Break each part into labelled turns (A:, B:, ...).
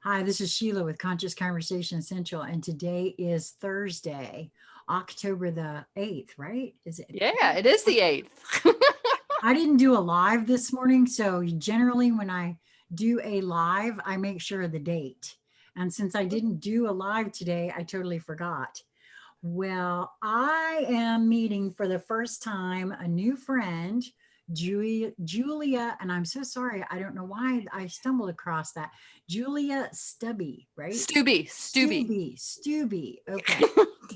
A: Hi, this is Sheila with Conscious Conversation Central, and today is Thursday, October the 8th, right? Is it?
B: Yeah, it is the 8th.
A: I didn't do a live this morning, so generally when I do a live, I make sure of the date. And since I didn't do a live today, I totally forgot. Well, I am meeting for the first time a new friend, Julia, and I'm so sorry. I don't know why I stumbled across that. Julia Stubbe, right?
B: Stubbe.
A: Stubbe. Okay.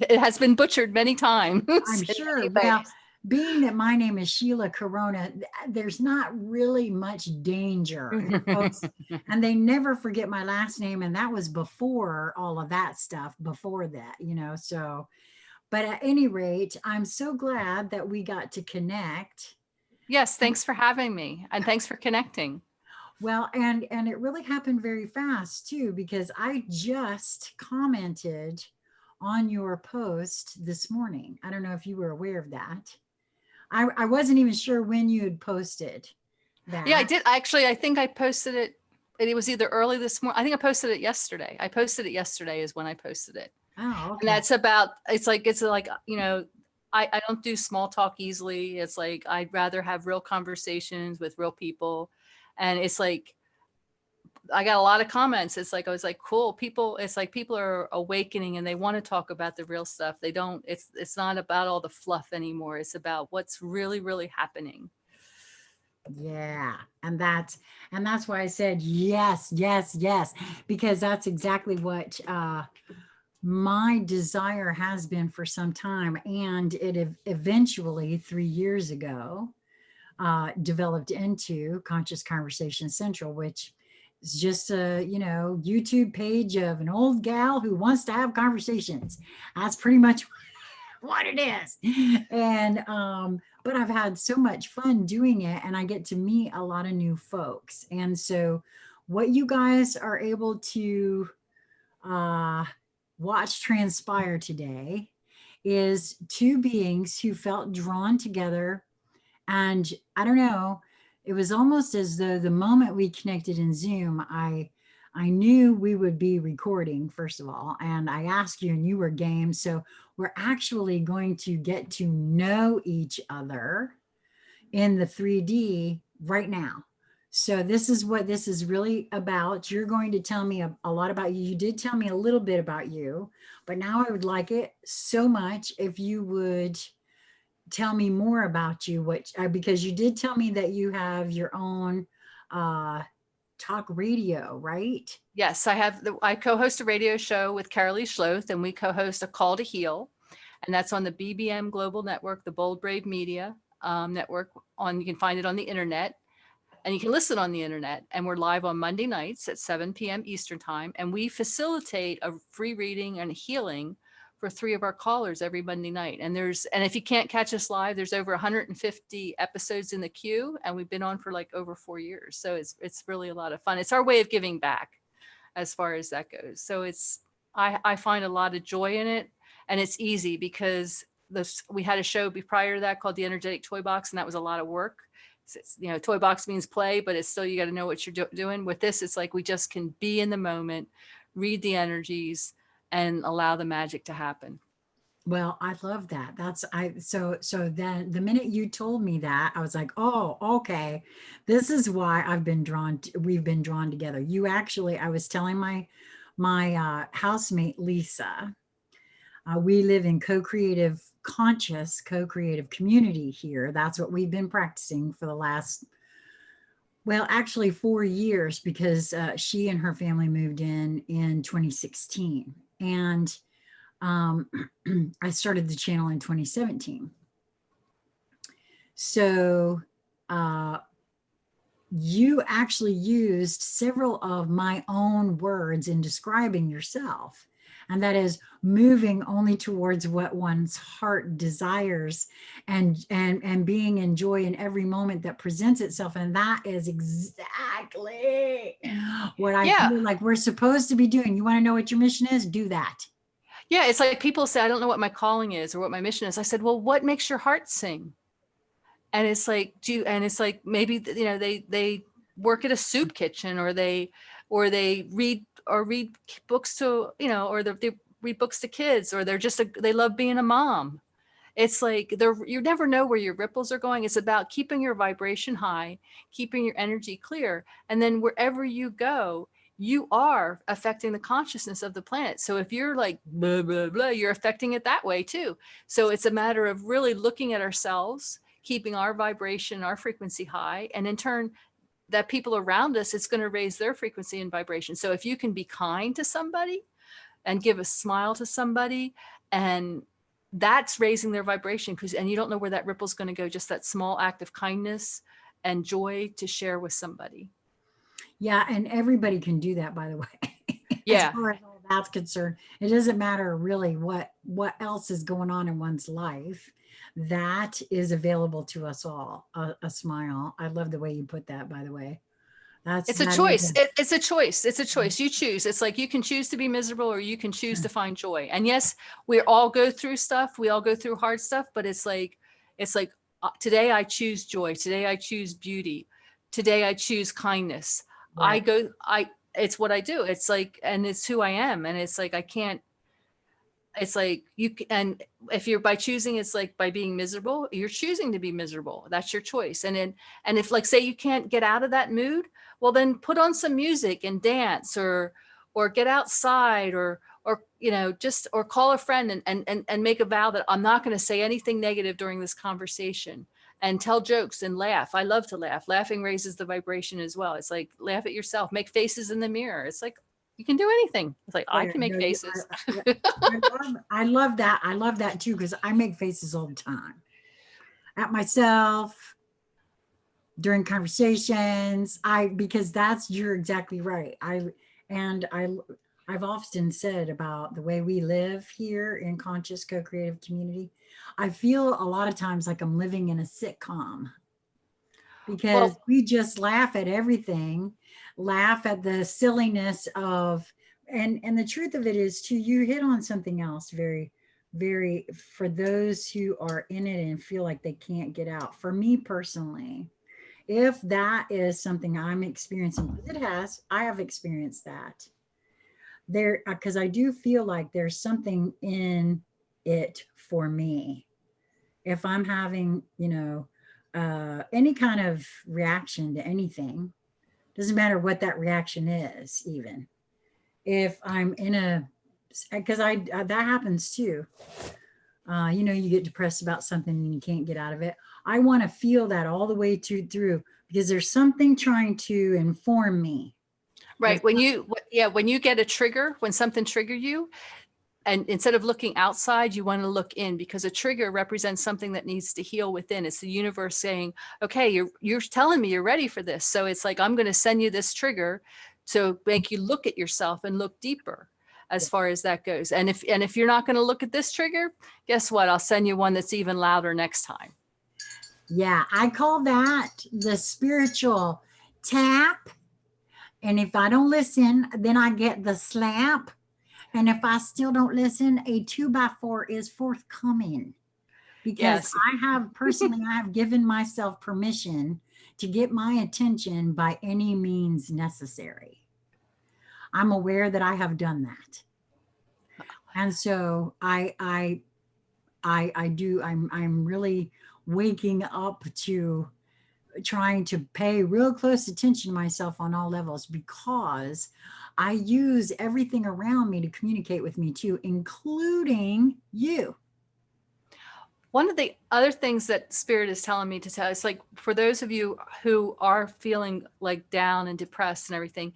B: It has been butchered many times
A: I'm
B: in
A: sure.
B: many
A: Well,
B: ways.
A: being that my name is Sheila Corona, there's not really much danger. And folks, and they never forget my last name. And that was before all of that stuff, before that. So, but at any rate, I'm so glad that we got to connect.
B: Yes, thanks for having me and thanks for connecting.
A: Well, and it really happened very fast too, because I just commented on your post this morning. I don't know if you were aware of that. I wasn't even sure when you had posted
B: Yeah, I
A: that.
B: did. Actually, I think I posted it. It was either early this morning. I think I posted it yesterday. I posted it yesterday is when I posted it.
A: Oh,
B: And
A: okay.
B: that's about, I don't do small talk easily. It's like, I'd rather have real conversations with real people. And it's like, I got a lot of comments. It's like, I was like, cool. People, it's like people are awakening and they want to talk about the real stuff. They don't, it's not about all the fluff anymore. It's about what's really, really happening.
A: Yeah. And that's why I said yes, yes, yes, because that's exactly what my desire has been for some time. And eventually 3 years ago developed into Conscious Conversation Central, which is just a YouTube page of an old gal who wants to have conversations. That's pretty much what it is. And but I've had so much fun doing it, and I get to meet a lot of new folks. And so what you guys are able to uh watch transpire today is two beings who felt drawn together. And I don't know, it was almost as though the moment we connected in Zoom, I knew we would be recording, first of all, and I asked you and you were game. So we're actually going to get to know each other in the 3D right now. So this is what this is really about. You're going to tell me a lot about you. You did tell me a little bit about you, but now I would like it so much if you would tell me more about you, because you did tell me that you have your own uh talk radio, right?
B: Yes, I co-host a radio show with Carolee Schloth, and we co-host a Call to Heal. And that's on the BBM Global Network, the Bold Brave Media network. You can find it on the internet. And you can listen on the internet. And we're live on Monday nights at 7 p.m. Eastern time. And we facilitate a free reading and healing for 3 of our callers every Monday night. And if you can't catch us live, there's over 150 episodes in the queue, and we've been on for like over 4 years. So it's really a lot of fun. It's our way of giving back as far as that goes. So I find a lot of joy in it, and it's easy because we had a show prior to that called the Energetic Toy Box, and that was a lot of work. Toy box means play, but it's still, you got to know what you're doing. With this, it's like we just can be in the moment, read the energies, and allow the magic to happen.
A: Well, I love that. So then the minute you told me that, I was like, oh, okay. This is why we've been drawn together. I was telling my housemate Lisa, we live in co-creative community here. That's what we've been practicing for the last, well, actually 4 years, because she and her family moved in 2016. And um, I started the channel in 2017. So uh, you actually used several of my own words in describing yourself. And that is moving only towards what one's heart desires, and being in joy in every moment that presents itself. And that is exactly what I
B: Yeah.
A: feel like we're supposed to be doing. You want to know what your mission is? Do that.
B: Yeah. It's like people say, I don't know what my calling is or what my mission is. I said, well, what makes your heart sing? And it's like, maybe, they work at a soup kitchen, or or they read books to, or they read books to kids, or they love being a mom. It's like you never know where your ripples are going. It's about keeping your vibration high, keeping your energy clear. And then wherever you go, you are affecting the consciousness of the planet. So if you're like, blah, blah, blah, you're affecting it that way too. So it's a matter of really looking at ourselves, keeping our vibration, our frequency high. And in turn, that people around us, it's going to raise their frequency and vibration. So if you can be kind to somebody and give a smile to somebody, and that's raising their vibration, and you don't know where that ripple is going to go, just that small act of kindness and joy to share with somebody.
A: Yeah, and everybody can do that, by the way.
B: Yeah.
A: As far as all that's concerned, it doesn't matter really what else is going on in one's life. That is available to us all. A smile. I love the way you put that, by the way.
B: It's a choice. It's a choice. It's a choice. You choose. It's like you can choose to be miserable, or you can choose to find joy. And yes, we all go through stuff. We all go through hard stuff, but it's like today I choose joy. Today I choose beauty. Today I choose kindness. Right. It's what I do. It's like, and it's who I am. And it's like, I can't, it's like and if you're by choosing, it's like by being miserable, you're choosing to be miserable. That's your choice. And if, like, say you can't get out of that mood, well, then put on some music and dance, or get outside, or call a friend and make a vow that I'm not going to say anything negative during this conversation, and tell jokes and laugh. I love to laugh. Laughing raises the vibration as well. It's like, laugh at yourself, make faces in the mirror. It's like, you can do anything. It's like, I can make faces.
A: I love that. I love that too, because I make faces all the time at myself during conversations. Because you're exactly right. I've often said about the way we live here in Conscious Co-Creative Community, I feel a lot of times like I'm living in a sitcom, because we just laugh at everything, laugh at the silliness of, and the truth of it is too, you hit on something else very, very, for those who are in it and feel like they can't get out. For me personally, if that is something I'm experiencing, I have experienced that there, because I do feel like there's something in it for me. If I'm having, any kind of reaction to anything, doesn't matter what that reaction is, even if I'm in because that happens too. You get depressed about something and you can't get out of it. I want to feel that all the way through, because there's something trying to inform me.
B: Right. When you get a trigger, when something triggered you, and instead of looking outside, you want to look in, because a trigger represents something that needs to heal within. It's the universe saying, okay, you're telling me you're ready for this. So it's like, I'm going to send you this trigger to make you look at yourself and look deeper as far as that goes. And if you're not going to look at this trigger, guess what? I'll send you one that's even louder next time.
A: Yeah, I call that the spiritual tap. And if I don't listen, then I get the slap. And if I still don't listen, a 2x4 is forthcoming, because I have given myself permission to get my attention by any means necessary. I'm aware that I have done that. And so I'm really waking up to trying to pay real close attention to myself on all levels, because I use everything around me to communicate with me too, including you.
B: One of the other things that Spirit is telling me to tell, it's like, for those of you who are feeling like down and depressed and everything,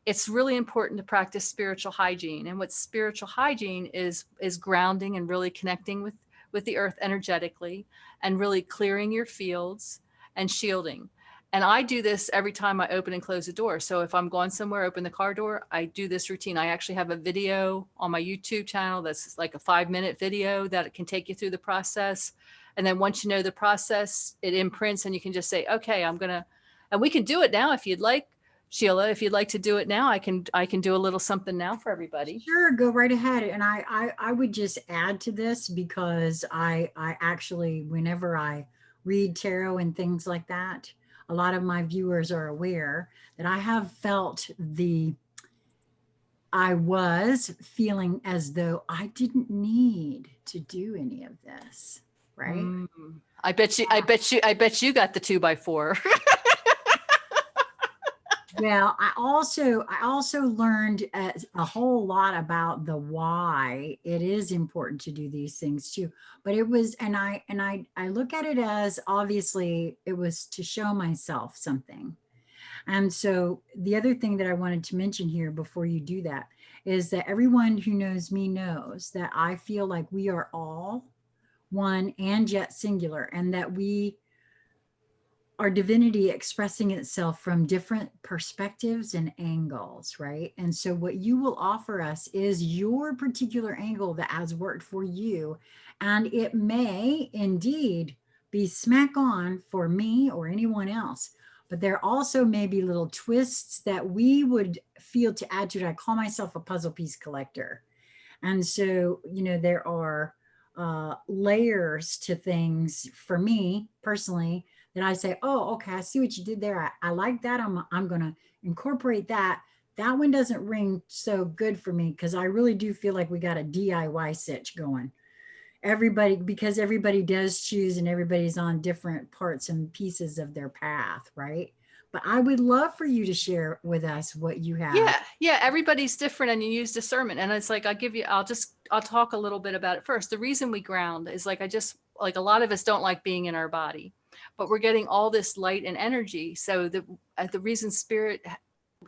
B: it's really important to practice spiritual hygiene. And what spiritual hygiene is grounding and really connecting with the earth energetically, and really clearing your fields and shielding. And I do this every time I open and close the door. So if I'm going somewhere, open the car door, I do this routine. I actually have a video on my YouTube channel that's like a 5-minute video that can take you through the process. And then once you know the process, it imprints, and you can just say, okay, and we can do it now if you'd like. Sheila, if you'd like to do it now, I can do a little something now for everybody.
A: Sure, go right ahead. And I would just add to this, because I actually, whenever I read tarot and things like that, a lot of my viewers are aware that I have felt the I was feeling as though I didn't need to do any of this, right?
B: Mm. I bet you got the 2x4.
A: Well, I also learned a whole lot about the why it is important to do these things too. But it was, and I look at it as, obviously it was to show myself something. And so the other thing that I wanted to mention here before you do that is that everyone who knows me knows that I feel like we are all one and yet singular, and that we our divinity expressing itself from different perspectives and angles, right? And so what you will offer us is your particular angle that has worked for you. And it may indeed be smack on for me or anyone else. But there also may be little twists that we would feel to add to it. I call myself a puzzle piece collector. And so, there are layers to things for me personally that I say, oh, okay, I see what you did there. I like that. I'm going to incorporate that. That one doesn't ring so good for me because I really do feel like we got a DIY sitch going. Because everybody does choose and everybody's on different parts and pieces of their path, right? But I would love for you to share with us what you have.
B: Yeah, everybody's different and you use discernment. And it's like, I'll talk a little bit about it first. The reason we ground is like, a lot of us don't like being in our body, but we're getting all this light and energy. So the reason spirit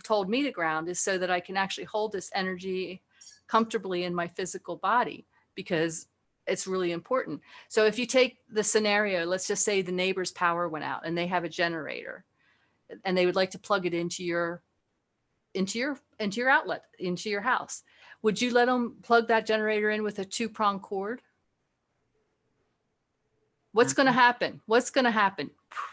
B: told me to ground is so that I can actually hold this energy comfortably in my physical body, because it's really important. So if you take the scenario, let's just say the neighbor's power went out and they have a generator and they would like to plug it into your outlet, into your house. Would you let them plug that generator in with a 2-prong cord? What's going to happen?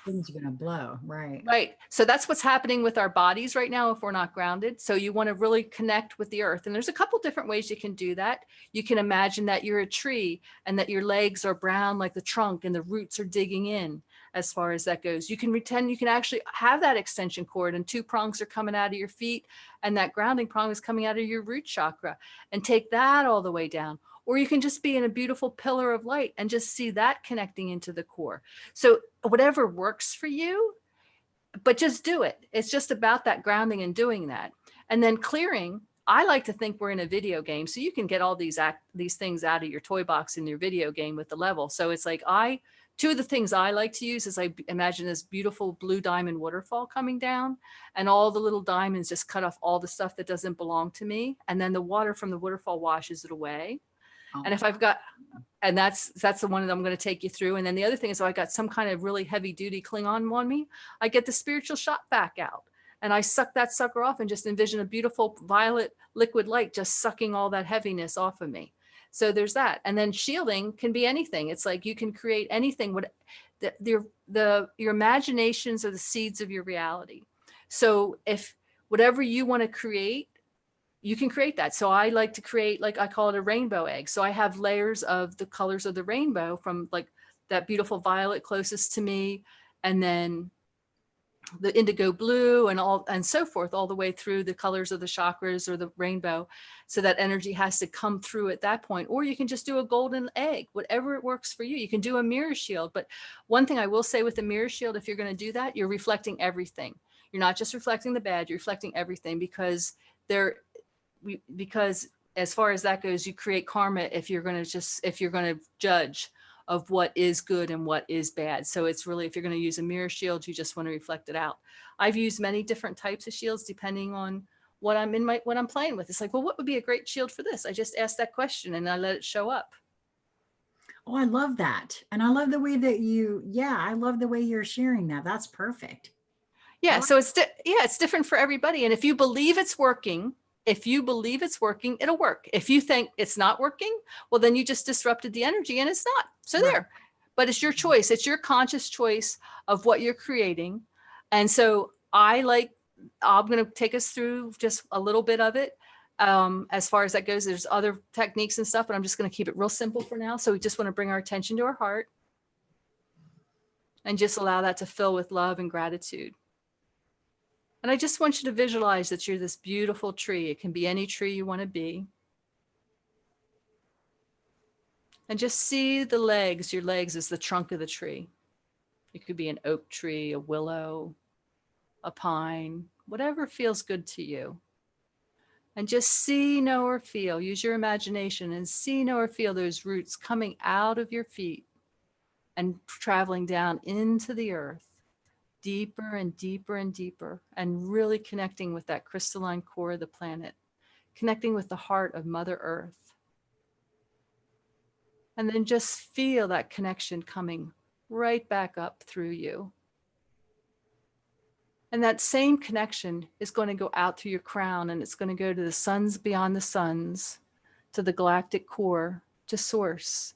A: Things are going to blow, right?
B: Right. So that's what's happening with our bodies right now if we're not grounded. So you want to really connect with the earth. And there's a couple different ways you can do that. You can imagine that you're a tree and that your legs are brown like the trunk and the roots are digging in. As far as that goes, you can pretend you can actually have that extension cord and 2 prongs are coming out of your feet and that grounding prong is coming out of your root chakra, and take that all the way down. Or you can just be in a beautiful pillar of light and just see that connecting into the core. So whatever works for you, but just do it. It's just about that grounding and doing that. And then clearing. I like to think we're in a video game, so you can get all these things out of your toy box in your video game with the level. So it's like, two of the things I like to use is I imagine this beautiful blue diamond waterfall coming down, and all the little diamonds just cut off all the stuff that doesn't belong to me. And then the water from the waterfall washes it away.
A: Oh.
B: And if I've got, and that's the one that I'm going to take you through. And then the other thing is, if I got some kind of really heavy duty Klingon on me, I get the spiritual shot back out and I suck that sucker off and just envision a beautiful violet liquid light just sucking all that heaviness off of me. So there's that. And then shielding can be anything. It's like you can create anything. Your imaginations are the seeds of your reality. So if whatever you want to create, you can create that. So I like to create, like I call it a rainbow egg. So I have layers of the colors of the rainbow, from like that beautiful violet closest to me, and then the indigo blue and so forth, all the way through the colors of the chakras or the rainbow. So that energy has to come through at that point. Or you can just do a golden egg, whatever it works for you. You can do a mirror shield. But one thing I will say with the mirror shield, if you're going to do that, you're reflecting everything. You're not just reflecting the bad, you're reflecting everything, because as far as that goes, you create karma if you're going to judge of what is good and what is bad. So it's really, if you're going to use a mirror shield, you just want to reflect it out. I've used many different types of shields depending on what I'm playing with. It's like, well, what would be a great shield for this? I just asked that question and I let it show up.
A: Oh, I love that. And I love the way that I love the way you're sharing that. That's perfect.
B: Yeah. So it's different for everybody. And if you believe it's working, it'll work. If you think it's not working, well, then you just disrupted the energy and it's not. So right. There. But it's your choice. It's your conscious choice of what you're creating. And so I'm going to take us through just a little bit of it. As far as that goes, there's other techniques and stuff, but I'm just going to keep it real simple for now. So we just want to bring our attention to our heart and just allow that to fill with love and gratitude. And I just want you to visualize that you're this beautiful tree. It can be any tree you want to be. And just see the legs. Your legs is the trunk of the tree. It could be an oak tree, a willow, a pine, whatever feels good to you. And just see, know, or feel. Use your imagination and see, know, or feel those roots coming out of your feet and traveling down into the earth, deeper and deeper and deeper, and really connecting with that crystalline core of the planet, connecting with the heart of Mother Earth. And then just feel that connection coming right back up through you. And that same connection is going to go out through your crown, and it's going to go to the suns beyond the suns, to the galactic core, to source,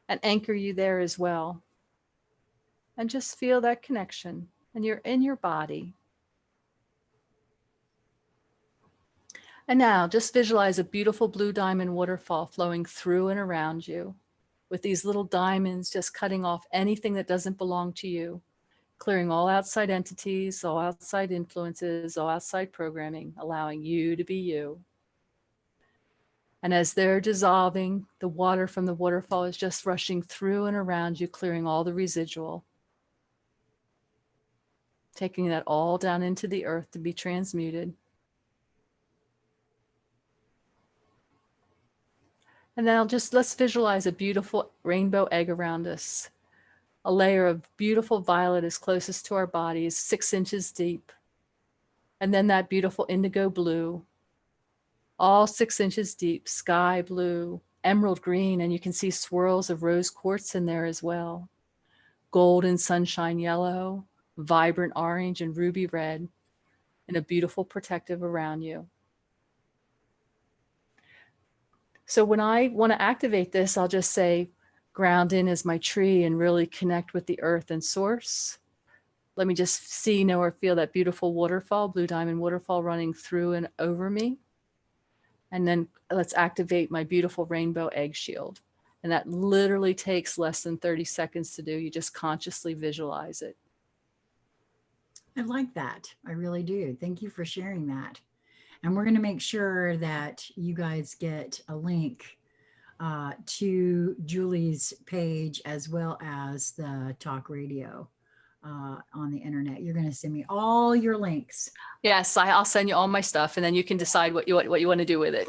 B: and anchor you there as well. And just feel that connection. And you're in your body. And now just visualize a beautiful blue diamond waterfall flowing through and around you, with these little diamonds just cutting off anything that doesn't belong to you, clearing all outside entities, all outside influences, all outside programming, allowing you to be you. And as they're dissolving, the water from the waterfall is just rushing through and around you, clearing all the residual, taking that all down into the earth to be transmuted. And now let's visualize a beautiful rainbow egg around us. A layer of beautiful violet is closest to our bodies, 6 inches deep. And then that beautiful indigo blue, all 6 inches deep, sky blue, emerald green, and you can see swirls of rose quartz in there as well. Golden sunshine yellow, vibrant orange, and ruby red, and a beautiful protective around you. So when I want to activate this, I'll just say, ground in as my tree and really connect with the earth and source. Let me just see, know, or feel that beautiful waterfall, blue diamond waterfall running through and over me. And then let's activate my beautiful rainbow egg shield. And that literally takes less than 30 seconds to do. You just consciously visualize it.
A: I like that. I really do. Thank you for sharing that. And we're going to make sure that you guys get a link to Julie's page as well as the talk radio on the internet. You're going to send me all your links.
B: Yes, I'll send you all my stuff, and then you can decide what you want to do with it.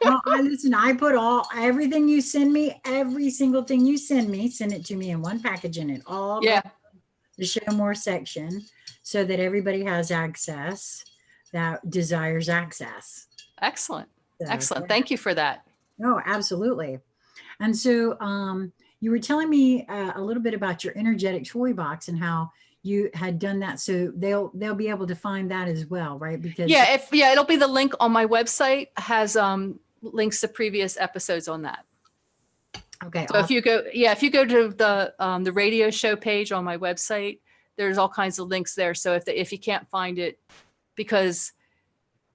A: Well, listen, I put everything you send me, every single thing you send it to me in one package, and it all
B: Yeah.
A: goes to the Show More section so that everybody has access that desires access.
B: Excellent.
A: So,
B: Excellent.
A: yeah.
B: Thank you for that.
A: Oh, absolutely. And so you were telling me a little bit about your energetic toy box and how you had done that. So they'll be able to find that as well, right? Because
B: it'll be the link on my website, has links to previous episodes on that.
A: Okay.
B: So if you go to the radio show page on my website, there's all kinds of links there. So if you can't find it, because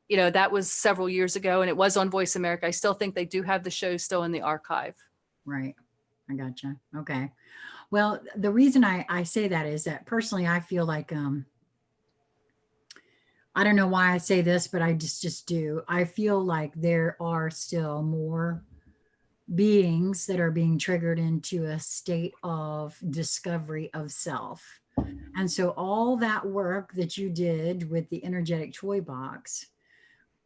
B: that was several years ago and it was on Voice America, I still think they do have the show still in the archive.
A: Right. I gotcha. Okay. Well, the reason I say that is that personally, I feel like, I don't know why I say this, but I just do. I feel like there are still more beings that are being triggered into a state of discovery of self. And so all that work that you did with the energetic toy box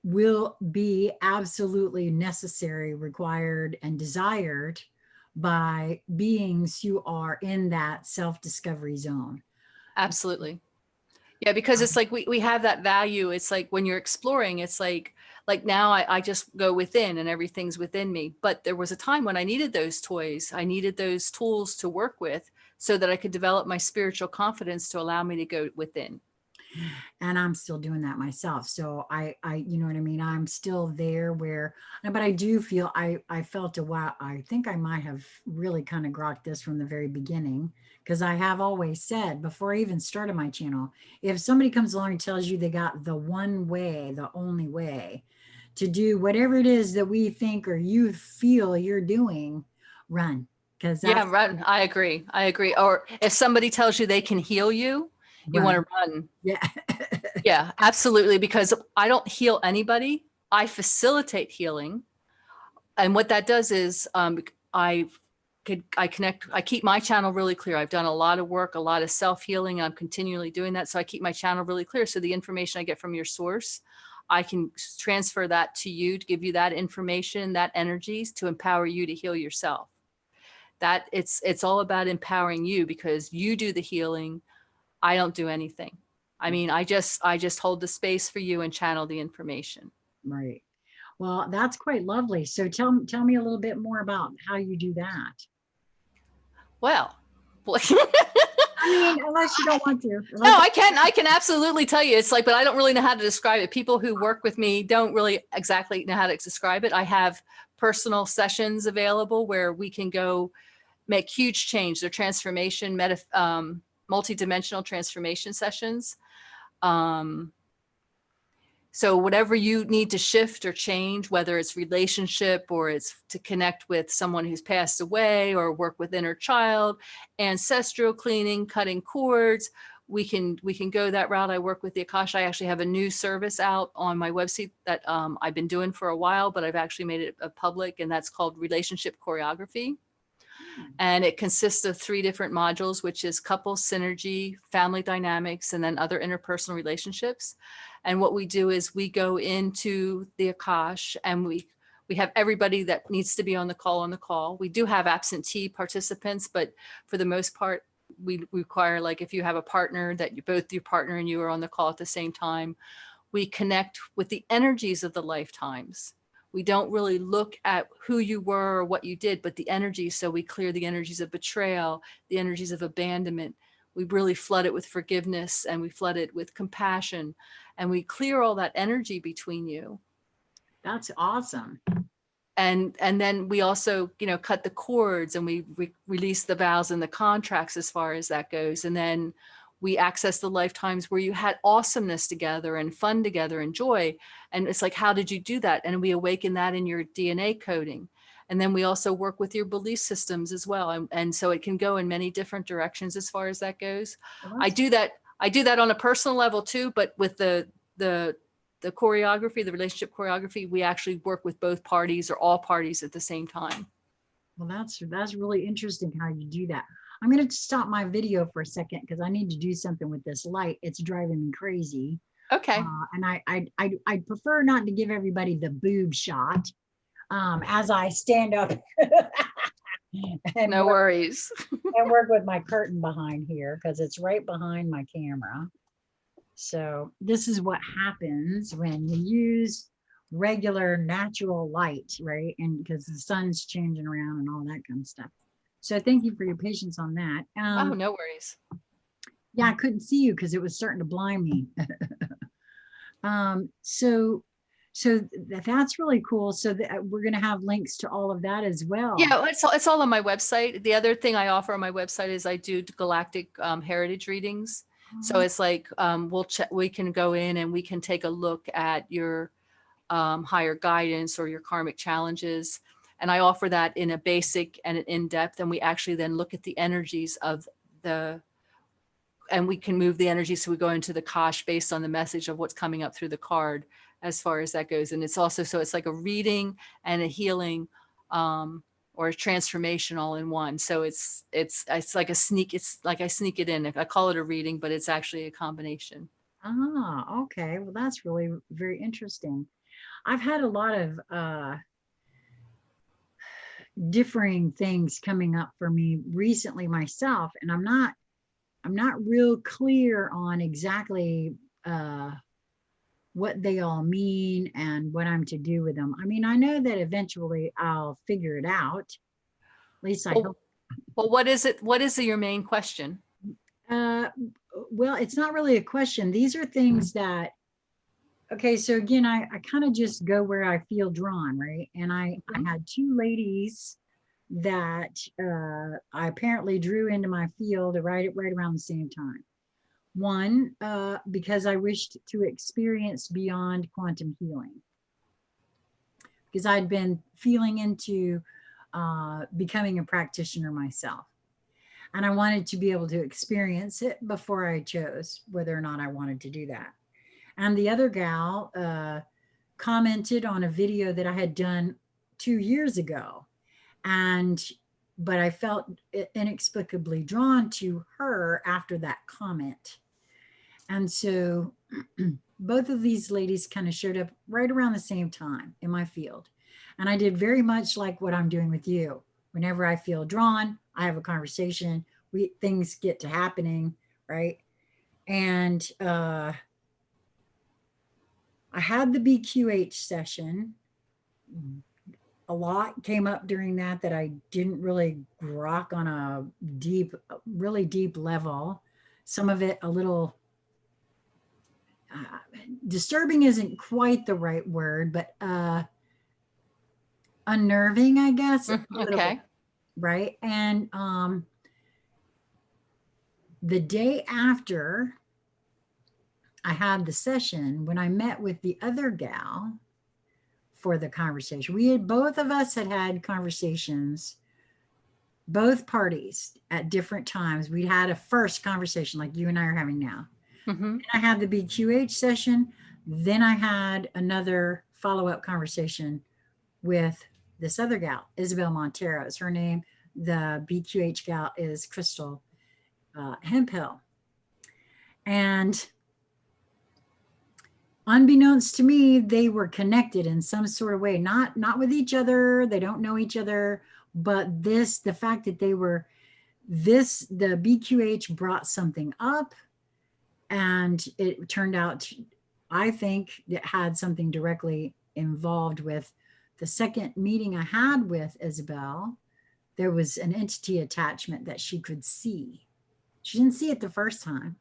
A: will be absolutely necessary, required, and desired by beings who are in that self-discovery zone.
B: Absolutely. Yeah, because it's like we have that value. It's like when you're exploring, it's like now I just go within and everything's within me. But there was a time when I needed those toys. I needed those tools to work with so that I could develop my spiritual confidence to allow me to go within.
A: And I'm still doing that myself. So I, you know what I mean? I'm still there but I do feel, I felt a while, I think I might have really kind of grokked this from the very beginning, because I have always said before I even started my channel, if somebody comes along and tells you they got the one way, the only way to do whatever it is that we think or you feel you're doing, run. Run.
B: I agree. Or if somebody tells you they can heal you, You want
A: Run.
B: to run.
A: Yeah.
B: Yeah, absolutely. Because I don't heal anybody. I facilitate healing. And what that does is I connect, I keep my channel really clear. I've done a lot of work, a lot of self-healing. I'm continually doing that. So I keep my channel really clear. So the information I get from your source, I can transfer that to you to give you that information, that energies to empower you to heal yourself. That it's all about empowering you because you do the healing. I don't do anything. I mean, I just hold the space for you and channel the information.
A: Right. Well, that's quite lovely. So tell me a little bit more about how you do that.
B: Well,
A: I mean, unless you don't want to.
B: no, I can absolutely tell you. It's like, but I don't really know how to describe it. People who work with me don't really exactly know how to describe it. I have personal sessions available where we can go make huge change. They're transformation, multi-dimensional transformation sessions. So whatever you need to shift or change, whether it's relationship or it's to connect with someone who's passed away or work with inner child, ancestral cleaning, cutting cords, we can go that route. I work with the Akasha. I actually have a new service out on my website that I've been doing for a while, but I've actually made it public, and that's called Relationship Choreography. And it consists of 3 different modules, which is couple synergy, family dynamics, and then other interpersonal relationships. And what we do is we go into the Akash and we have everybody that needs to be on the call. We do have absentee participants, but for the most part, we require, like, if you have a partner that your partner and you are on the call at the same time, we connect with the energies of the lifetimes. We don't really look at who you were or what you did, but the energies. So we clear the energies of betrayal, the energies of abandonment. We really flood it with forgiveness, and we flood it with compassion, and we clear all that energy between you.
A: That's awesome.
B: And then we also, cut the cords, and we release the vows and the contracts as far as that goes. And then we access the lifetimes where you had awesomeness together and fun together and joy. And it's like, how did you do that? And we awaken that in your DNA coding. And then we also work with your belief systems as well. And so it can go in many different directions as far as that goes.
A: Well,
B: I do that on a personal level too, but with the choreography, the relationship choreography, we actually work with both parties or all parties at the same time.
A: Well, that's really interesting how you do that. I'm going to stop my video for a second because I need to do something with this light. It's driving me crazy.
B: Okay.
A: And I prefer not to give everybody the boob shot as I stand up and
B: No worries.
A: and work with my curtain behind here because it's right behind my camera. So this is what happens when you use regular natural light, right? And because the sun's changing around and all that kind of stuff. So thank you for your patience on that.
B: Oh, no worries.
A: Yeah, I couldn't see you because it was starting to blind me. So that's really cool. So we're going to have links to all of that as well.
B: Yeah, it's all on my website. The other thing I offer on my website is I do Galactic heritage readings. So it's like we can go in and we can take a look at your higher guidance or your karmic challenges. And I offer that in a basic and an in-depth, and we actually then look at the energies of and we can move the energy. So we go into the Kosh based on the message of what's coming up through the card as far as that goes. And it's also, so it's like a reading and a healing or a transformation all in one. So it's like it's like I sneak it in. I call it a reading, but it's actually a combination.
A: Ah, okay. Well, that's really very interesting. I've had a lot of differing things coming up for me recently myself, and I'm not real clear on exactly what they all mean and what I'm to do with them. I mean, I know that eventually I'll figure it out. At least I hope.
B: Well, what is it? What is your main question?
A: Well, it's not really a question. These are things that, okay, so again, I kind of just go where I feel drawn, right? And I had 2 ladies that I apparently drew into my field right around the same time. One, because I wished to experience beyond quantum healing, because I'd been feeling into becoming a practitioner myself. And I wanted to be able to experience it before I chose whether or not I wanted to do that. And the other gal commented on a video that I had done 2 years ago. And, but I felt inexplicably drawn to her after that comment. And so both of these ladies kind of showed up right around the same time in my field. And I did very much like what I'm doing with you. Whenever I feel drawn, I have a conversation, things get to happening, right? And I had the BQH session. A lot came up during that I didn't really grok on a really deep level. Some of it a little disturbing isn't quite the right word, but unnerving, I guess. A little
B: Okay.
A: bit, right? And the day after I had the session, when I met with the other gal for the conversation, both of us had conversations, both parties at different times. We'd had a first conversation like you and I are having now.
B: Mm-hmm.
A: I had the BQH session. Then I had another follow-up conversation with this other gal, Isabel Montero is her name. The BQH gal is Crystal Hemphill. And unbeknownst to me, they were connected in some sort of way, not with each other. They don't know each other, but the fact that they were the BQH brought something up, and it turned out, I think, it had something directly involved with the second meeting I had with Isabel. There was an entity attachment that she could see. She didn't see it the first time.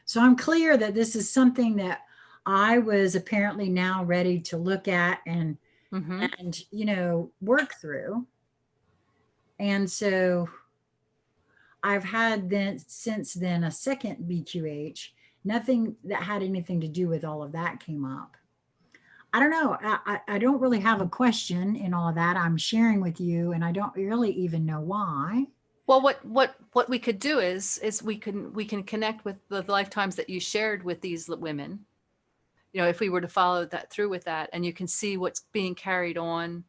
A: So I'm clear that this is something that I was apparently now ready to look at and work through. And so I've had then since then a second BQH. Nothing that had anything to do with all of that came up. I don't know. I don't really have a question in all of that. I'm sharing with you, and I don't really even know why.
B: Well, what we could do is we can connect with the lifetimes that you shared with these women. You know, if we were to follow that through with that, and you can see what's being carried on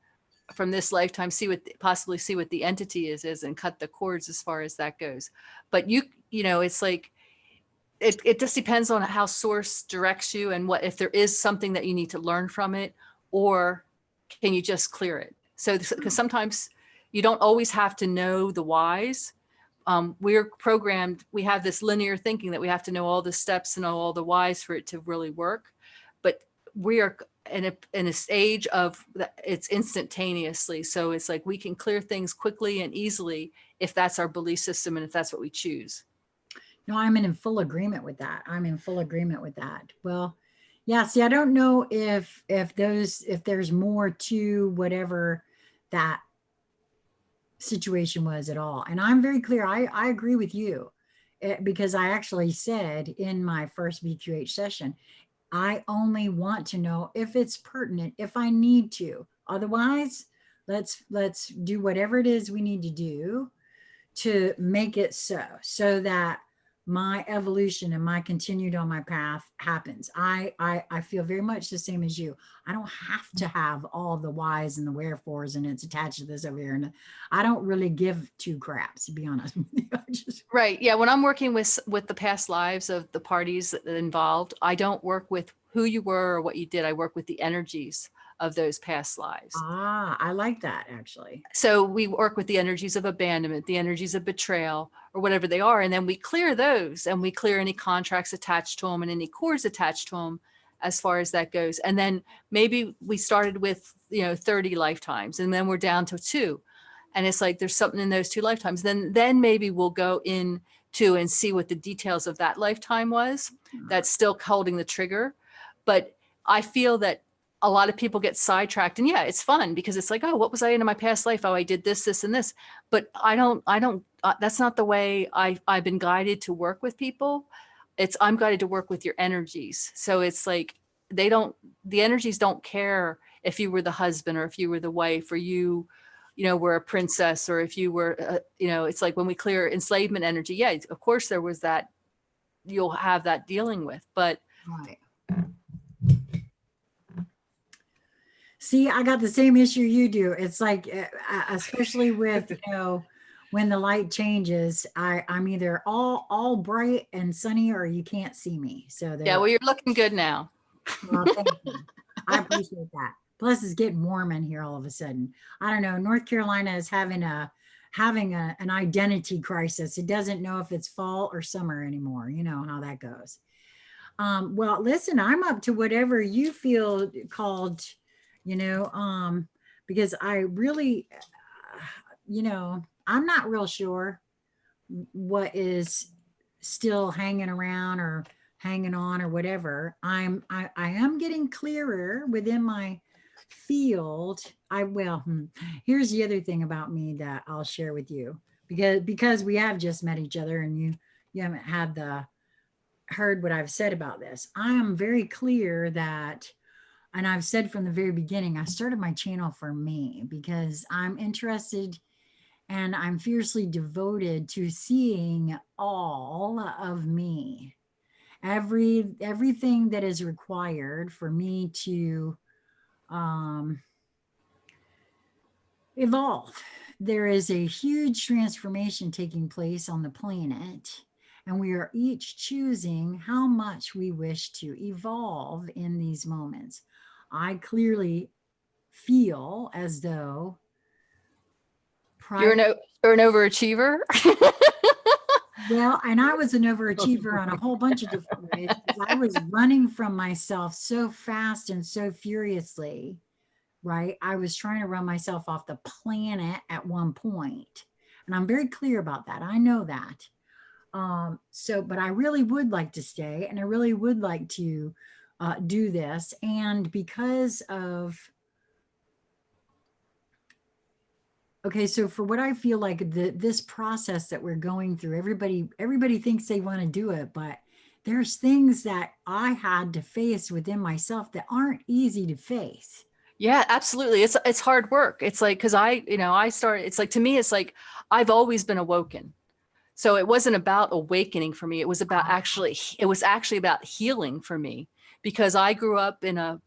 B: from this lifetime, possibly see what the entity is, and cut the cords as far as that goes. But you know, it's like it just depends on how source directs you, and what if there is something that you need to learn from it, or can you just clear it? So because sometimes you don't always have to know the whys. We're programmed, we have this linear thinking that we have to know all the steps and know all the whys for it to really work. But we are in a stage of it's instantaneously. So it's like we can clear things quickly and easily if that's our belief system and if that's what we choose.
A: No, I'm in full agreement with that. I'm in full agreement with that. Well, yeah, see, I don't know if there's more to whatever that situation was at all. And I'm very clear. I agree with you because I actually said in my first BQH session, I only want to know if it's pertinent, if I need to. Otherwise, let's do whatever it is we need to do to make it so that my evolution and my continued on my path happens. I feel very much the same as you. I don't have to have all the whys and the wherefores and it's attached to this over here. And I don't really give two craps, to be honest with you.
B: Right. Yeah. When I'm working with the past lives of the parties that involved, I don't work with who you were or what you did. I work with the energies of those past lives.
A: Ah, I like that actually.
B: So we work with the energies of abandonment, the energies of betrayal, or whatever they are. And then we clear those, and we clear any contracts attached to them and any cords attached to them as far as that goes. And then maybe we started with, 30 lifetimes, and then we're down to 2. And it's like, there's something in those 2 lifetimes. Then maybe we'll go into and see what the details of that lifetime was. That's still holding the trigger. But I feel that a lot of people get sidetracked, and yeah, it's fun because it's like, oh, what was I in my past life? Oh, I did this, this, and this. But I don't, that's not the way I've been guided to work with people. I'm guided to work with your energies. So it's like, the energies don't care if you were the husband or if you were the wife or you you know, were a princess, or if you were, you know, it's like when we clear enslavement energy, yeah, of course there was that, you'll have that dealing with, but
A: Right. See, I got the same issue you do. It's like, especially with, you know, when the light changes, I'm either all bright and sunny, or you can't see me. So
B: yeah,
A: there.
B: well, you're looking good now.
A: Well, thank you. I appreciate that. Plus, it's getting warm in here all of a sudden. I don't know. North Carolina is having an identity crisis. It doesn't know if it's fall or summer anymore. You know how that goes. Well, listen, I'm up to whatever you feel called, you know, because I really, you know, I'm not real sure what is still hanging around or hanging on or whatever. I am getting clearer within my field. Here's the other thing about me that I'll share with you, because we have just met each other, and you haven't had the heard what I've said about this. I am very clear that, and I've said from the very beginning, I started my channel for me because I'm interested and I'm fiercely devoted to seeing all of me. Everything that is required for me to evolve. There is a huge transformation taking place on the planet, and we are each choosing how much we wish to evolve in these moments. I clearly feel as though
B: You're an, you're an overachiever.
A: well, and I was an overachiever on a whole bunch of different ways, because I was running from myself so fast and so furiously, right? I was trying to run myself off the planet at one point, and I'm very clear about that. I know that. But I really would like to stay, and I really would like to do this. And because of, okay, so for what I feel like this process that we're going through, everybody thinks they want to do it, but there's things that I had to face within myself that aren't easy to face.
B: Yeah, absolutely. It's hard work. It's like, cause I started, it's like, to me, it's like, I've always been awoken. So it wasn't about awakening for me. It was about it was actually about healing for me, because I grew up in a,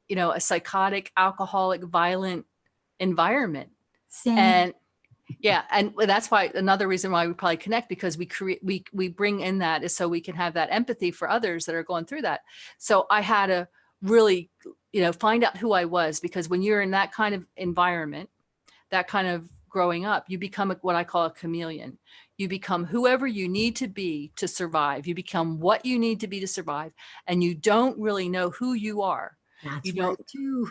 B: you know, a psychotic, alcoholic, violent environment.
A: Same.
B: And yeah, and that's why, another reason why we probably connect, because we bring in that is so we can have that empathy for others that are going through that. So I had to really, you know, find out who I was, because when you're in that kind of environment, that kind of growing up, you become what I call a chameleon. You become whoever you need to be to survive. You become what you need to be to survive, and you don't really know who you are.
A: That's
B: You don't,
A: right too.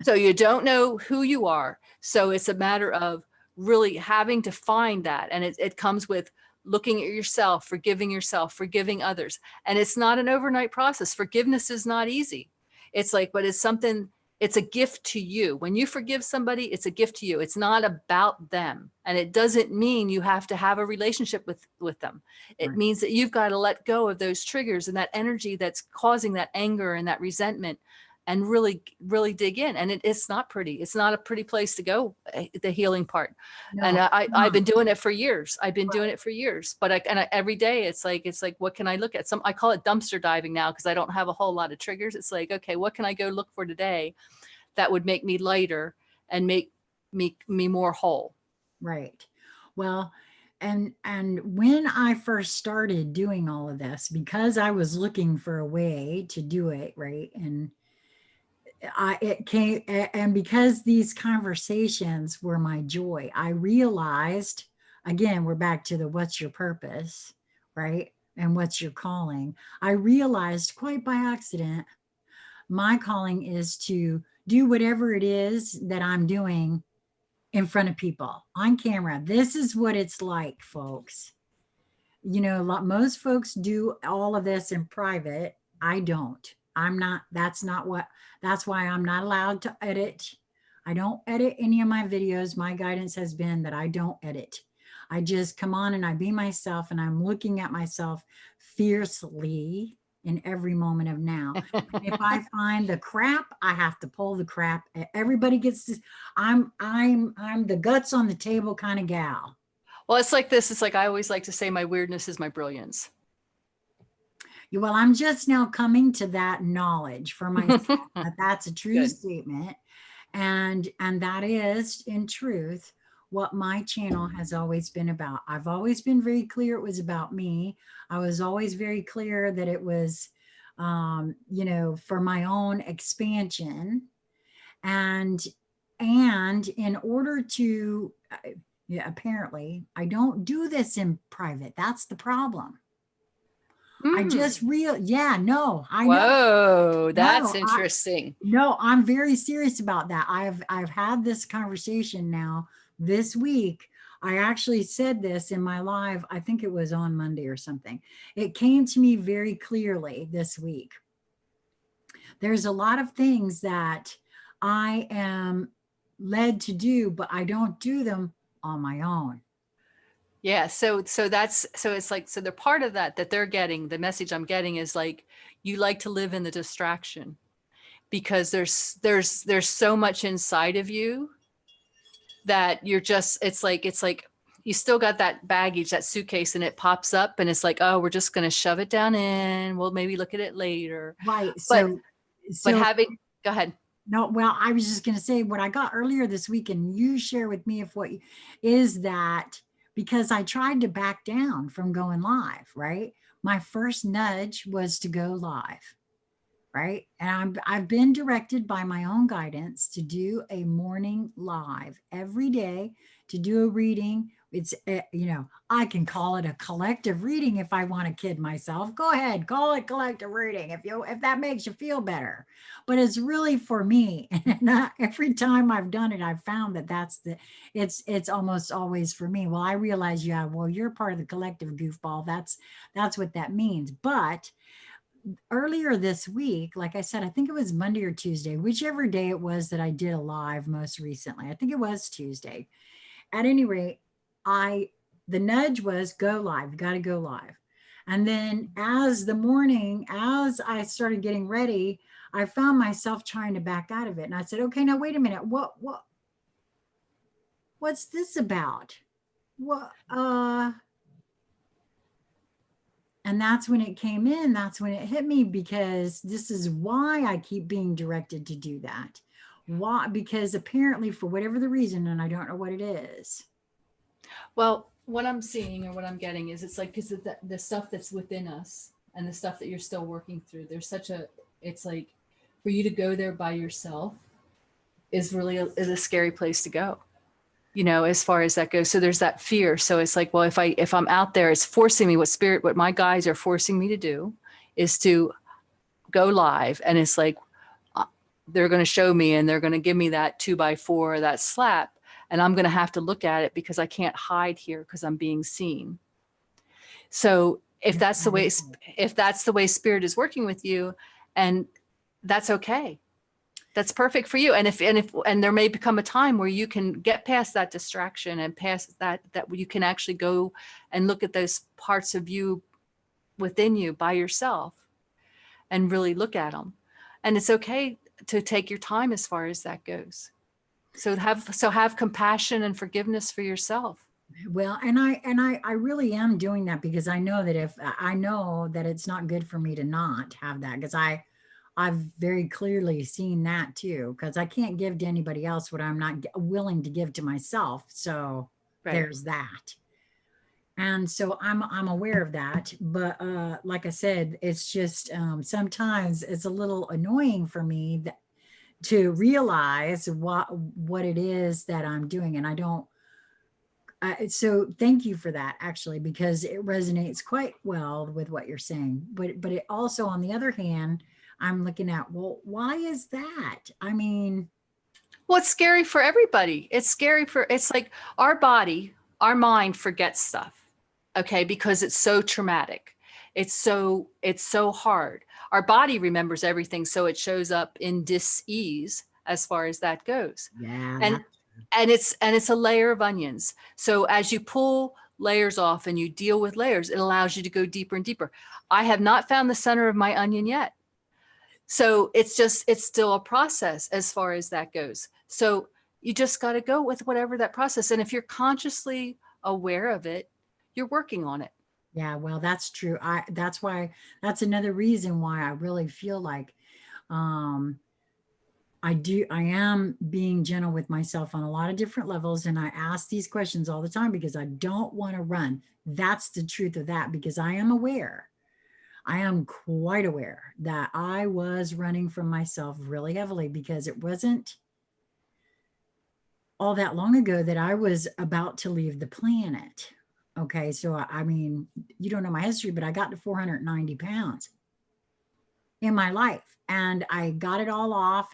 B: so you don't know who you are. So it's a matter of really having to find that. And it comes with looking at yourself, forgiving others. And it's not an overnight process. Forgiveness is not easy. It's like, but it's something, it's a gift to you. When you forgive somebody, it's a gift to you. It's not about them. And it doesn't mean you have to have a relationship with them. It
A: Right.
B: means that you've got to let go of those triggers and that energy that's causing that anger and that resentment, and really, really dig in. And it's not pretty. It's not a pretty place to go, the healing part. And
A: No,
B: I've been doing it for years. I've been doing
A: right.
B: it for years, but every day it's like, what can I look at? I call it dumpster diving now, because I don't have a whole lot of triggers. It's like, okay, what can I go look for today that would make me lighter and make me more whole?
A: Right. Well, and when I first started doing all of this, because I was looking for a way to do it, right? And it came, and because these conversations were my joy, I realized, again, we're back to the what's your purpose, right? And what's your calling? I realized quite by accident, my calling is to do whatever it is that I'm doing in front of people on camera. This is what it's like, folks. You know, most folks do all of this in private. I don't. I'm not, that's why I'm not allowed to edit. I don't edit any of my videos. My guidance has been that I don't edit. I just come on and I be myself, and I'm looking at myself fiercely in every moment of now. If I find the crap, I have to pull the crap. Everybody gets this. I'm the guts on the table kind of gal.
B: Well, it's like this. It's like I always like to say my weirdness is my brilliance.
A: Well, I'm just now coming to that knowledge for myself. That's a true
B: Good.
A: statement. And that is in truth what my channel has always been about. I've always been very clear it was about me. I was always very clear that it was for my own expansion. And in order to apparently I don't do this in private. That's the problem. I just I know.
B: Whoa, that's
A: No,
B: interesting.
A: no, I'm very serious about that. I've had this conversation now this week. I actually said this in my live, I think it was on Monday or something. It came to me very clearly this week. There's a lot of things that I am led to do, but I don't do them on my own.
B: Yeah. So it's like, so the part of that they're getting, the message I'm getting is like, you like to live in the distraction because there's so much inside of you that you're just, it's like you still got that baggage, that suitcase, and it pops up and it's like, oh, we're just going to shove it down in. We'll maybe look at it later.
A: Right.
B: But having, go ahead.
A: No, well, I was just going to say what I got earlier this week, and you share with me if what is that, because I tried to back down from going live, right? My first nudge was to go live, right? And I've been directed by my own guidance to do a morning live every day, to do a reading. It's, I can call it a collective reading if I want to kid myself. Go ahead, call it collective reading if that makes you feel better. But it's really for me. And every time I've done it, I've found that it's almost always for me. Well, I realize, well, you're part of the collective goofball. That's what that means. But earlier this week, like I said, I think it was Monday or Tuesday, whichever day it was that I did a live most recently. I think it was Tuesday. At any rate, the nudge was go live, got to go live. And then as I started getting ready, I found myself trying to back out of it. And I said, okay, now wait a minute. What's this about? And that's when it came in. That's when it hit me, because this is why I keep being directed to do that. Why? Because apparently, for whatever the reason, and I don't know what it is.
B: Well, what I'm seeing or what I'm getting is it's like, because the stuff that's within us and the stuff that you're still working through, it's like for you to go there by yourself is really a scary place to go, as far as that goes. So there's that fear. So it's like, well, if I'm out there, it's forcing me, what my guides are forcing me to do is to go live. And it's like, they're going to show me and they're going to give me that 2x4, that slap. And I'm going to have to look at it because I can't hide here because I'm being seen. So if that's the way spirit is working with you, and that's okay. That's perfect for you. And there may become a time where you can get past that distraction and past that you can actually go and look at those parts of you within you by yourself and really look at them. And it's okay to take your time as far as that goes. So have compassion and forgiveness for yourself.
A: Well, and I really am doing that, because I know that it's not good for me to not have that, because I've very clearly seen that too, because I can't give to anybody else what I'm not willing to give to myself. So right. There's that. And so I'm aware of that. But like I said, it's just sometimes it's a little annoying for me to realize what it is that I'm doing. And I don't, so thank you for that, actually, because it resonates quite well with what you're saying. But it also, on the other hand, I'm looking at, well, why is that? I mean,
B: well, it's scary for everybody. It's like our mind forgets stuff. Okay. Because it's so traumatic. It's so hard. Our body remembers everything. So it shows up in dis-ease as far as that goes.
A: Yeah.
B: And it's a layer of onions. So as you pull layers off and you deal with layers, it allows you to go deeper and deeper. I have not found the center of my onion yet. So it's still a process as far as that goes. So you just got to go with whatever that process. And if you're consciously aware of it, you're working on it.
A: Yeah, well, that's true. That's another reason why I really feel like um, I am being gentle with myself on a lot of different levels. And I ask these questions all the time because I don't want to run. That's the truth of that, because I am aware. I am quite aware that I was running from myself really heavily, because it wasn't all that long ago that I was about to leave the planet. Okay. So, I mean, you don't know my history, but I got to 490 pounds in my life, and I got it all off.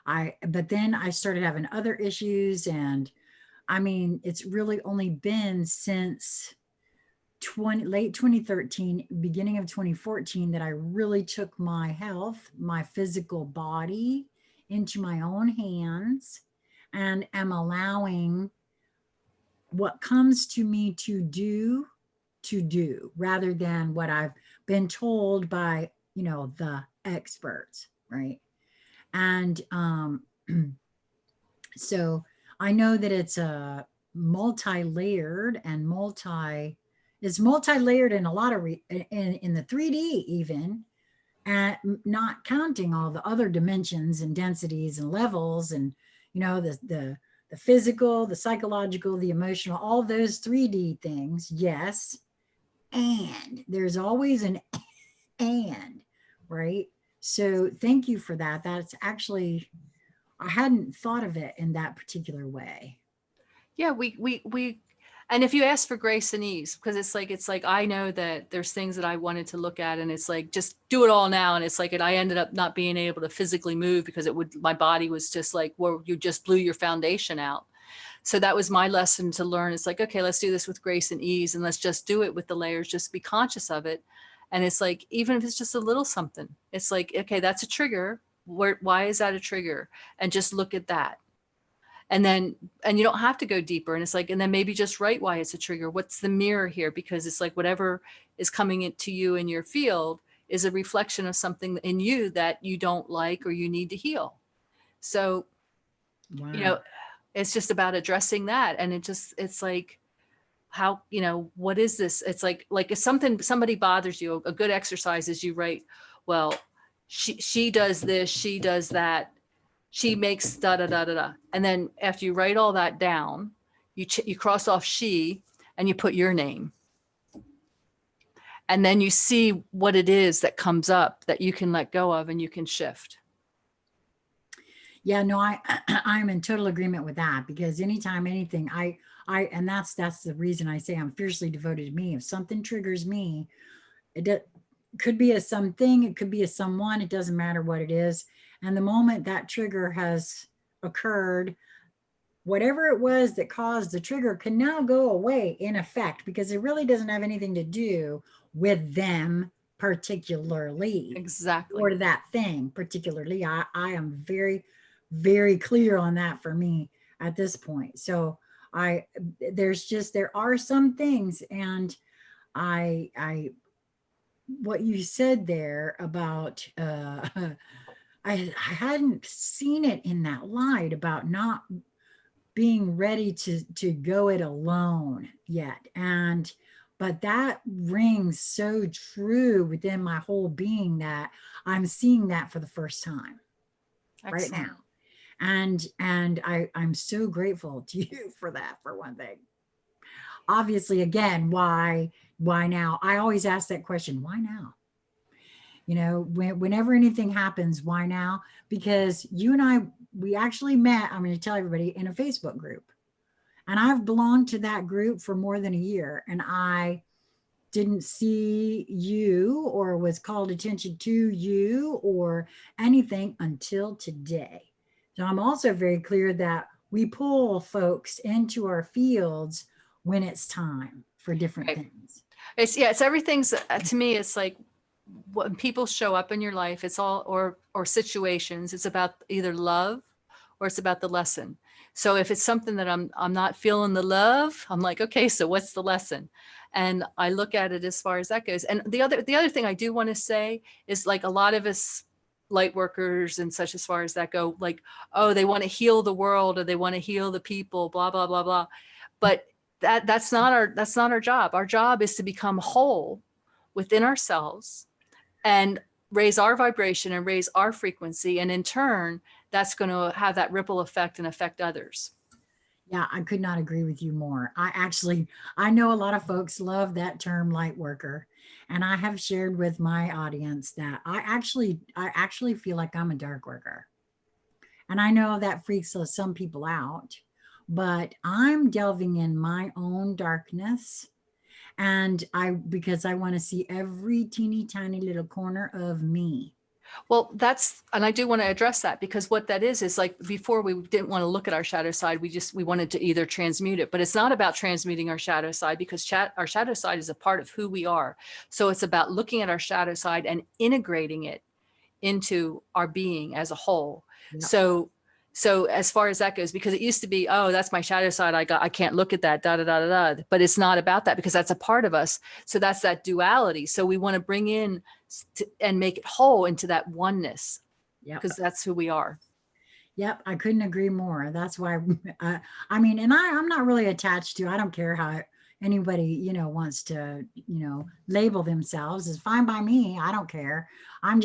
A: But then I started having other issues. And I mean, it's really only been since late 2013, beginning of 2014, that I really took my health, my physical body, into my own hands, and am allowing what comes to me to do, rather than what I've been told by, the experts, right? And so I know that it's a multi-layered and it's multi-layered in a lot of in the 3D even, and not counting all the other dimensions and densities and levels, and the physical, the psychological, the emotional, all those 3D things. Yes. And there's always an and, right? So thank you for that. That's actually, I hadn't thought of it in that particular way.
B: Yeah, we and if you ask for grace and ease, because it's like I know that there's things that I wanted to look at, and it's like, just do it all now. And it's like, I ended up not being able to physically move because my body was just like, well, you just blew your foundation out. So that was my lesson to learn. It's like, okay, let's do this with grace and ease, and let's just do it with the layers, just be conscious of it. And it's like, even if it's just a little something, it's like, okay, that's a trigger. Why is that a trigger? And just look at that. And you don't have to go deeper. And it's like, and then maybe just write why it's a trigger. What's the mirror here? Because it's like, whatever is coming into you in your field is a reflection of something in you that you don't like or you need to heal. So,
A: Wow.
B: it's just about addressing that. And it's like, how, what is this? It's like if somebody bothers you, a good exercise is you write, well, she does this, she does that, she makes da da da da da. And then after you write all that down, you cross off she and you put your name. And then you see what it is that comes up that you can let go of and you can shift.
A: Yeah, no, I'm in total agreement with that, because anytime anything, and that's the reason I say I'm fiercely devoted to me. If something triggers me, it could be a something, it could be a someone, it doesn't matter what it is. And the moment that trigger has occurred, whatever it was that caused the trigger can now go away in effect, because it really doesn't have anything to do with them particularly.
B: Exactly.
A: Or that thing particularly. I am very, very clear on that for me at this point. So there are some things, and I what you said there about I hadn't seen it in that light about not being ready to go it alone yet. But that rings so true within my whole being that I'm seeing that for the first time. Excellent. Right now. And I'm so grateful to you for that, for one thing. Obviously, again, why now? I always ask that question, why now? Whenever anything happens, why now? Because you and we actually met, I'm going to tell everybody, in a Facebook group. And I've belonged to that group for more than a year. And I didn't see you or was called attention to you or anything until today. So I'm also very clear that we pull folks into our fields when it's time for different things.
B: It's everything's, to me, it's like when people show up in your life, it's all, or situations, it's about either love or it's about the lesson. So if it's something that I'm not feeling the love, I'm like, okay, so what's the lesson? And I look at it as far as that goes. And the other thing I do want to say is, like, a lot of us light workers and such, as far as that go, like, oh, they want to heal the world, or they want to heal the people, blah, blah, blah, blah. But that's not our job. Our job is to become whole within ourselves and raise our vibration and raise our frequency. And in turn, that's going to have that ripple effect and affect others.
A: Yeah, I could not agree with you more. I know a lot of folks love that term light worker. And I have shared with my audience that I actually feel like I'm a dark worker. And I know that freaks some people out, but I'm delving in my own darkness. And because I want to see every teeny tiny little corner of me.
B: Well, and I do want to address that, because what that is like, before, we didn't want to look at our shadow side. We wanted to either transmute it, but it's not about transmuting our shadow side, because our shadow side is a part of who we are. So it's about looking at our shadow side and integrating it into our being as a whole.
A: Yep.
B: So as far as that goes, because it used to be, oh, that's my shadow side, I can't look at that, da, da, da, da, da. But it's not about that, because that's a part of us. So that's that duality. So we want to bring in and make it whole into that oneness, because that's who we are.
A: Yep, I couldn't agree more. That's why, I mean, and I'm not really attached to, I don't care how anybody, wants to, label themselves. It's fine by me. I don't care. I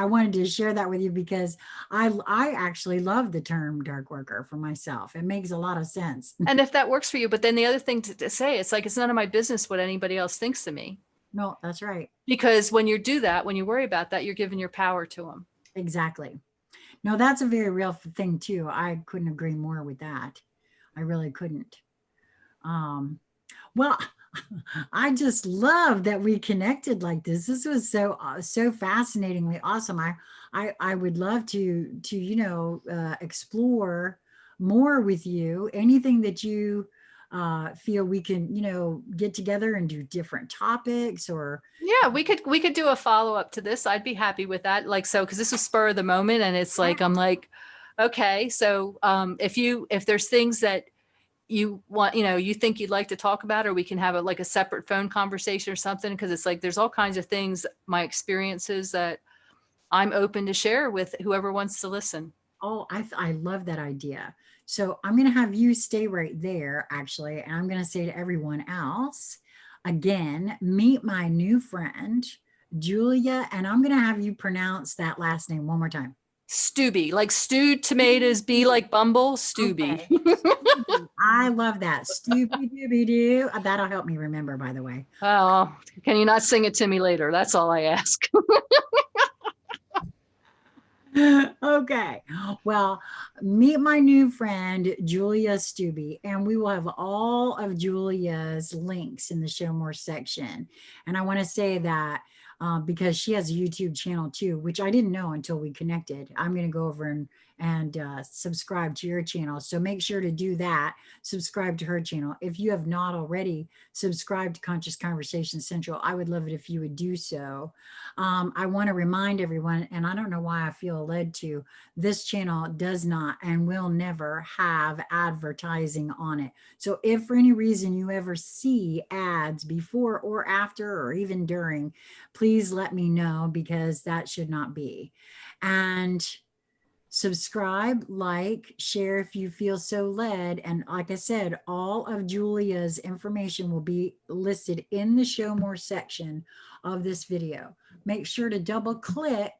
A: wanted to share that with you, because I actually love the term dark worker for myself. It makes a lot of sense.
B: And if that works for you, but then the other thing to say, it's like, it's none of my business what anybody else thinks of me.
A: No, that's right.
B: Because when you do that, when you worry about that, you're giving your power to them.
A: Exactly. No, that's a very real thing too. I couldn't agree more with that. I really couldn't. Well, I just love that we connected like this. This was so fascinatingly awesome. I would love to explore more with you. Anything that you feel we can get together and do different topics, or
B: yeah, we could do a follow-up to this. I'd be happy with that. Like, so, because this was spur of the moment, and it's like, I'm like, okay, so if there's things that you want, you think you'd like to talk about, or we can have a separate phone conversation or something, because it's like, there's all kinds of things, my experiences, that I'm open to share with whoever wants to listen.
A: Oh, I love that idea. So I'm going to have you stay right there, actually. And I'm going to say to everyone else, again, meet my new friend, Julia. And I'm going to have you pronounce that last name one more time.
B: Stubbe, like stewed tomatoes, be like Bumble, Stubbe.
A: Okay. I love that. Stubbe dooby doo. That'll help me remember, by the way.
B: Oh, can you not sing it to me later? That's all I ask.
A: Okay. Well, meet my new friend, Julia Stubbe, and we will have all of Julia's links in the show more section. And I want to say that because she has a YouTube channel too, which I didn't know until we connected. I'm going to go over and subscribe to your channel. So make sure to do that. Subscribe to her channel. If you have not already subscribed to Conscious Conversation Central, I would love it if you would do so. I want to remind everyone, and I don't know why I feel led to, this channel does not and will never have advertising on it. So if for any reason you ever see ads before or after or even during, please let me know, because that should not be. And subscribe, like, share if you feel so led. And like I said, all of Julia's information will be listed in the show more section of this video. Make sure to double click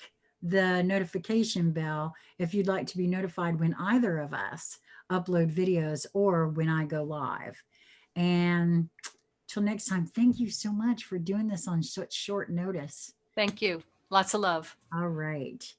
A: the notification bell if you'd like to be notified when either of us upload videos or when I go live. And till next time, thank you so much for doing this on such short notice.
B: Thank you. Lots of love.
A: All right.